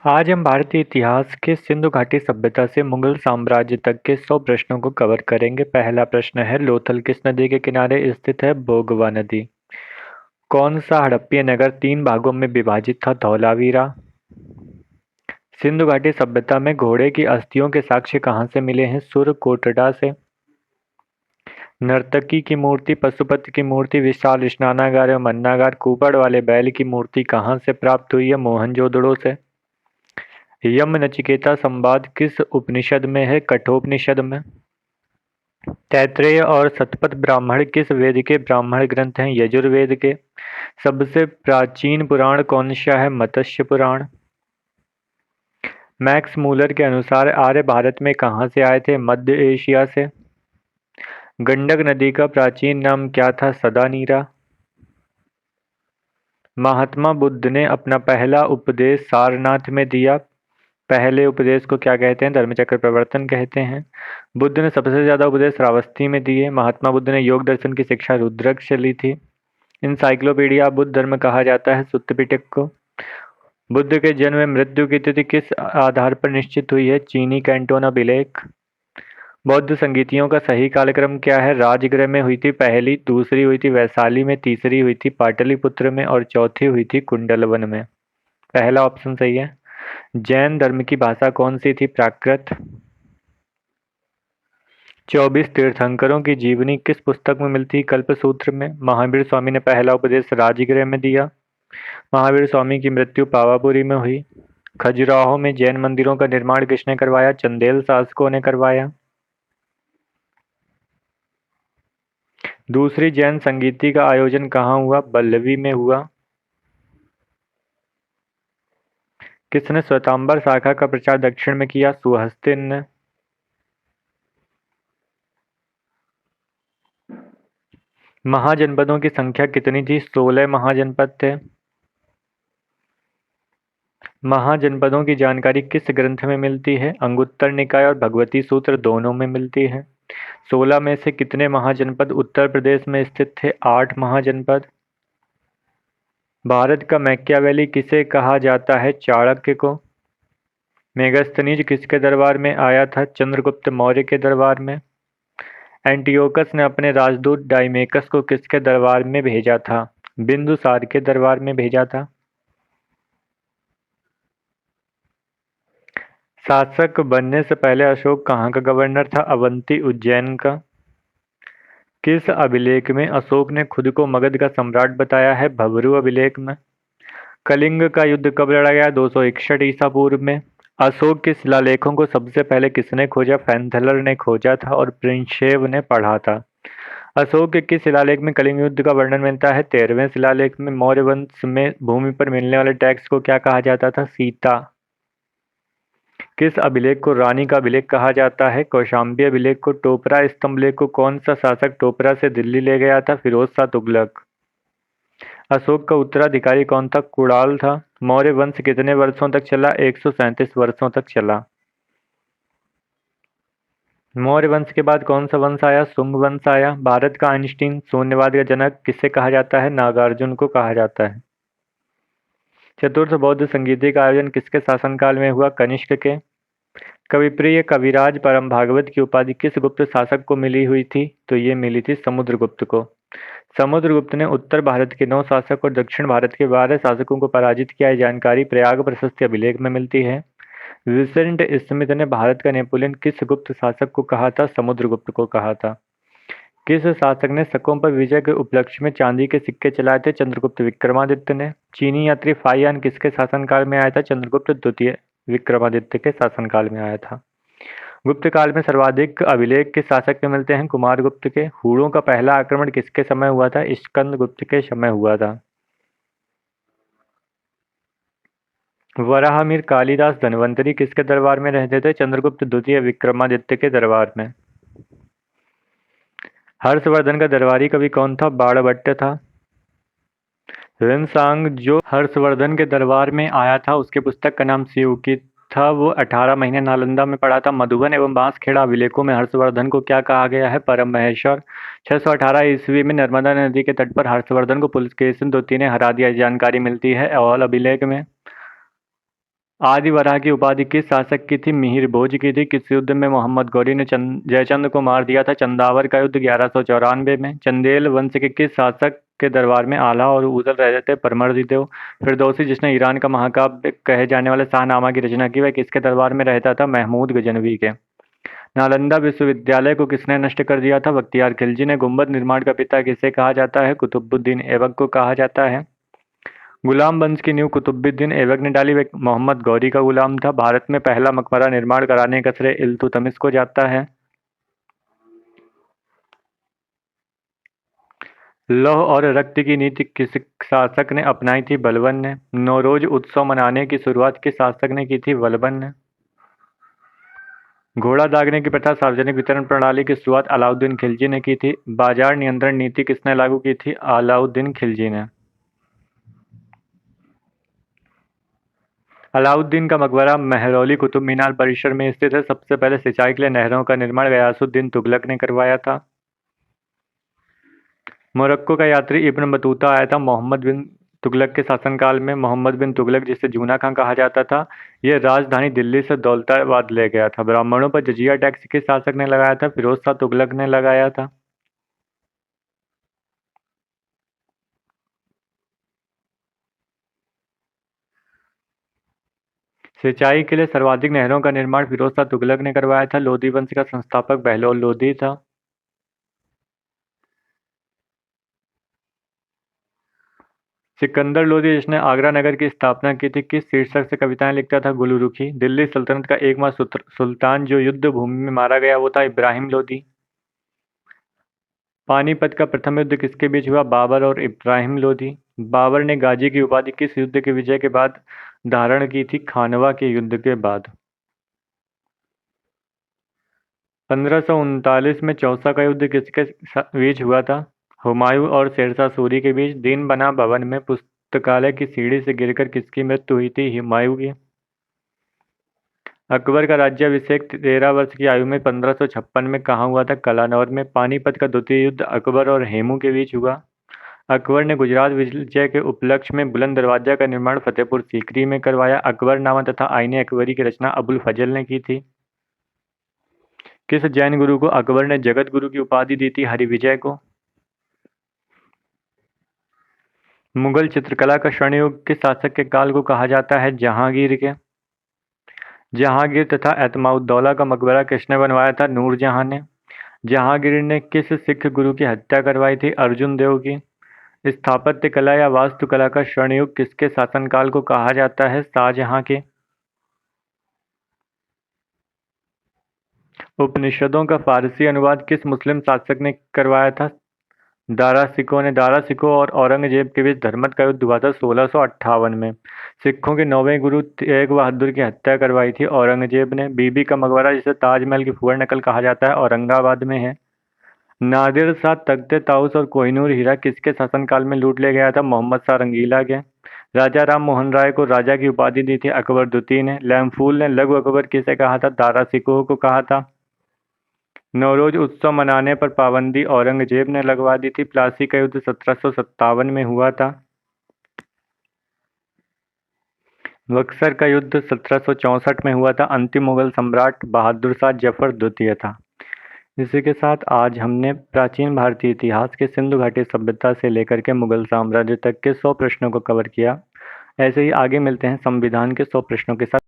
आज हम भारतीय इतिहास के सिंधु घाटी सभ्यता से मुगल साम्राज्य तक के 100 प्रश्नों को कवर करेंगे। पहला प्रश्न है, लोथल किस नदी के किनारे स्थित है? बोगवा नदी। कौन सा हड़प्पीय नगर 3 भागों में विभाजित था? धौलावीरा। सिंधु घाटी सभ्यता में घोड़े की अस्थियों के साक्ष्य कहाँ से मिले हैं? सुरकोटड़ा से। नर्तकी की मूर्ति, पशुपति की मूर्ति, विशाल स्नानागार और मन्नागार, कुपड़ वाले बैल की मूर्ति कहाँ से प्राप्त हुई है? मोहनजोदड़ो से। यम नचिकेता संवाद किस उपनिषद में है? कठोपनिषद में। तैत्रेय और शतपथ ब्राह्मण किस वेद के ब्राह्मण ग्रंथ हैं? यजुर्वेद के। सबसे प्राचीन पुराण कौन सा है? मत्स्य पुराण। मैक्स मूलर के अनुसार आर्य भारत में कहाँ से आए थे? मध्य एशिया से। गंडक नदी का प्राचीन नाम क्या था? सदानीरा। महात्मा बुद्ध ने अपना पहला उपदेश सारनाथ में दिया। पहले उपदेश को क्या कहते हैं? धर्मचक्र प्रवर्तन कहते हैं। बुद्ध ने सबसे ज्यादा उपदेश श्रावस्ती में दिए। महात्मा बुद्ध ने योग दर्शन की शिक्षा रुद्रक्ष से ली थी। इंसाइक्लोपीडिया बुद्ध धर्म कहा जाता है सुत्त पिटक को। बुद्ध के जन्म में मृत्यु की तिथि किस आधार पर निश्चित हुई है? चीनी कैंटोन अभिलेख। बौद्ध संगीतियों का सही कालक्रम क्या है? राजगृह में हुई थी पहली, दूसरी हुई थी वैशाली में, तीसरी हुई थी पाटलिपुत्र में और चौथी हुई थी कुंडलवन में। पहला ऑप्शन सही है। जैन धर्म की भाषा कौन सी थी? प्राकृत। 24 तीर्थंकरों की जीवनी किस पुस्तक में मिलती? कल्पसूत्र में। महावीर स्वामी ने पहला उपदेश राजगृह में दिया। महावीर स्वामी की मृत्यु पावापुरी में हुई। खजुराहो में जैन मंदिरों का निर्माण किसने करवाया? चंदेल शासकों ने करवाया। दूसरी जैन संगीति का आयोजन कहाँ हुआ? बल्लवी में हुआ। किसने श्वेतांबर शाखा का प्रचार दक्षिण में किया? सुहस्तिन ने। महाजनपदों की संख्या कितनी थी? 16 महाजनपद थे। महाजनपदों की जानकारी किस ग्रंथ में मिलती है? अंगुत्तर निकाय और भगवती सूत्र दोनों में मिलती है। 16 में से कितने महाजनपद उत्तर प्रदेश में स्थित थे? 8 महाजनपद। भारत का मैकियावेली किसे कहा जाता है? चाणक्य को। मेगास्थनीज किसके दरबार में आया था? चंद्रगुप्त मौर्य के दरबार में। एंटियोकस ने अपने राजदूत डाइमेकस को किसके दरबार में भेजा था? बिंदुसार के दरबार में भेजा था। शासक बनने से पहले अशोक कहाँ का गवर्नर था? अवंती उज्जैन का। किस अभिलेख में अशोक ने खुद को मगध का सम्राट बताया है? भबरू अभिलेख में। कलिंग का युद्ध कब लड़ा गया? 261 ईसा पूर्व में। अशोक के शिलालेखों को सबसे पहले किसने खोजा? फैंथलर ने खोजा था और प्रिंशेव ने पढ़ा था। अशोक के किस शिलालेख में कलिंग युद्ध का वर्णन मिलता है? 13वें शिलालेख में। मौर्य वंश में भूमि पर मिलने वाले टैक्स को क्या कहा जाता था? सीता। किस अभिलेख को रानी का अभिलेख कहा जाता है? कौशाम्बी अभिलेख को। टोपरा स्तंभलेख को कौन सा शासक टोपरा से दिल्ली ले गया था? फिरोज शाह तुगलक। अशोक का उत्तराधिकारी कौन था? कुणाल था। मौर्य वंश कितने वर्षों तक चला? 137 वर्षों तक चला। मौर्य वंश के बाद कौन सा वंश आया? शुंग वंश आया। भारत का आइंस्टीन, शून्यवाद का जनक किसे कहा जाता है? नागार्जुन को कहा जाता है। चतुर्थ बौद्ध संगीति का आयोजन किसके शासनकाल में हुआ? कनिष्क के। कविप्रिय कविराज परम भागवत की उपाधि किस गुप्त शासक को मिली हुई थी? तो ये मिली थी समुद्रगुप्त को। समुद्रगुप्त ने उत्तर भारत के 9 शासक और दक्षिण भारत के 12 शासकों को पराजित किया। यह जानकारी प्रयाग प्रशस्ति अभिलेख में मिलती है। विंसेंट स्मिथ ने भारत का नेपोलियन किस गुप्त शासक को कहा था? समुद्रगुप्त को कहा था। किस शासक ने शकों पर विजय के उपलक्ष्य में चांदी के सिक्के चलाए थे? चंद्रगुप्त विक्रमादित्य ने। चीनी यात्री फाहियान किसके शासनकाल में आया था? चंद्रगुप्त द्वितीय विक्रमादित्य के शासनकाल में आया था। गुप्त काल में सर्वाधिक अभिलेख किस शासक के मिलते हैं? कुमारगुप्त के। हूणों का पहला आक्रमण किसके समय हुआ था? स्कंदगुप्त के समय हुआ था। वराहमिहिर कालिदास धन्वंतरी किसके दरबार में रहते थे? चंद्रगुप्त द्वितीय विक्रमादित्य के दरबार में। हर्षवर्धन का दरबारी कवि कौन था? बाणभट्ट था। ह्वेनसांग जो हर्षवर्धन के दरबार में आया था, उसके पुस्तक का नाम शिवकी था। वो 18 महीने नालंदा में पढ़ा था। मधुबन एवं बांसखेड़ा अभिलेखों में हर्षवर्धन को क्या कहा गया है? परम महेश्वर। 618 ईस्वी में नर्मदा नदी के तट पर हर्षवर्धन को पुलकेशिन द्वितीय ने हरा दिया, जानकारी मिलती है औल अभिलेख में। आदि वराह की उपाधि किस शासक की थी? मिहिर भोज की थी। किस युद्ध में मोहम्मद गौरी ने जयचंद को मार दिया था? चंदावर का युद्ध 1194 में। चंदेल वंश के किस शासक के दरबार में आला और ऊदल रहते थे? परमर्दिदेव। फिरदौसी, जिसने ईरान का महाकाव्य कहे जाने वाले शाहनामा की रचना की, वह किसके दरबार में रहता था? महमूद गजनवी के। नालंदा विश्वविद्यालय को किसने नष्ट कर दिया था? बख्तियार खिलजी ने। गुंबद निर्माण का पिता किसे कहा जाता है? कुतुबुद्दीन ऐबक को कहा जाता है। गुलाम वंश की नींव कुतुबुद्दीन ऐबक ने डाली। वह मोहम्मद गौरी का गुलाम था। भारत में पहला मकबरा निर्माण कराने का श्रेय इल्तुतमिश को जाता है। लौह और रक्त की नीति किस शासक ने अपनाई थी? बलबन ने। नौरोज उत्सव मनाने की शुरुआत किस शासक ने की थी? बलबन ने। घोड़ा दागने की प्रथा सार्वजनिक वितरण प्रणाली की शुरुआत अलाउद्दीन खिलजी ने की थी। बाजार नियंत्रण नीति किसने लागू की थी? अलाउद्दीन खिलजी ने। अलाउद्दीन का मकबरा महरौली कुतुब मीनार परिसर में स्थित है। सबसे पहले सिंचाई के लिए नहरों का निर्माण गयासुद्दीन तुगलक ने करवाया था। मोरक्को का यात्री इब्न बतूता आया था मोहम्मद बिन तुगलक के शासनकाल में। मोहम्मद बिन तुगलक, जिसे जूना खां कहा जाता था, ये राजधानी दिल्ली से दौलताबाद ले गया था। ब्राह्मणों पर जजिया टैक्स किस शासक ने लगाया था? फिरोज शाह तुगलक ने लगाया था। सिंचाई के लिए सर्वाधिक नहरों का निर्माण फिरोज शाह तुगलक ने करवाया था। लोधी वंश का संस्थापक बहलोल लोधी था। सिकंदर लोधी, जिसने आगरा नगर की स्थापना की थी, किस शीर्षक से कविताएं लिखता था? गुलरुखी। दिल्ली सल्तनत का एकमात्र सुल्तान जो युद्ध भूमि में मारा गया, वो था इब्राहिम लोधी। पानीपत का प्रथम युद्ध किसके बीच हुआ? बाबर और इब्राहिम लोधी। बाबर ने गाजी की उपाधि किस युद्ध के विजय के बाद धारण की थी? खानवा के युद्ध के बाद। 1539 में चौसा का युद्ध किसके बीच हुआ था? हुमायूं और शेरशाह सूरी के बीच। दीन बना भवन में पुस्तकालय की सीढ़ी से गिरकर किसकी मृत्यु हुई थी? हुमायूं की। अकबर का राज्याभिषेक 13 वर्ष की आयु में 1556 में कहाँ हुआ था? कलानौर में। पानीपत का द्वितीय युद्ध अकबर और हेमू के बीच हुआ। अकबर ने गुजरात विजय के उपलक्ष्य में बुलंद दरवाजा का निर्माण फतेहपुर सीकरी में करवाया। अकबरनामा तथा आईने अकबरी की रचना अबुल फजल ने की थी। किस जैन गुरु को अकबर ने जगत गुरु की उपाधि दी थी? हरिविजय को। मुगल चित्रकला का स्वर्णयुग किस शासक के काल को कहा जाता है? जहांगीर के। जहांगीर तथा एतमाउद्दौला का मकबरा किसने बनवाया था? नूरजहां ने। जहांगीर ने किस सिख गुरु की हत्या करवाई थी? अर्जुन देव की। स्थापत्य कला या वास्तुकला का स्वर्णयुग किसके शासनकाल को कहा जाता है? शाहजहां के। उपनिषदों का फारसी अनुवाद किस मुस्लिम शासक ने करवाया था? दारा सिकों ने। दारा सिकों और औरंगजेब के बीच धर्मत का युद्ध हुआ था 1658 में। सिखों के 9वें गुरु तेग बहादुर की हत्या करवाई थी औरंगजेब ने। बीबी का मकबरा, जिसे ताजमहल की फूहड़ नकल कहा जाता है, औरंगाबाद में है। नादिर शाह तख्ते ताउस और कोहिनूर हीरा किसके शासनकाल में लूट ले गया था? मोहम्मद शाह रंगीला के। राजा राम मोहन राय को राजा की उपाधि दी थी अकबर द्वितीय ने। लैमफूल ने लघु अकबर किसे कहा था? दारा सिकोह को कहा था। नौरोज उत्सव मनाने पर पाबंदी औरंगजेब ने लगवा दी थी। प्लासी का युद्ध 1757 में हुआ था। बक्सर का युद्ध 1764 में हुआ था। अंतिम मुगल सम्राट बहादुर शाह जफर द्वितीय था। इसी के साथ आज हमने प्राचीन भारतीय इतिहास के सिंधु घाटी सभ्यता से लेकर के मुगल साम्राज्य तक के 100 प्रश्नों को कवर किया। ऐसे ही आगे मिलते हैं संविधान के 100 प्रश्नों के साथ।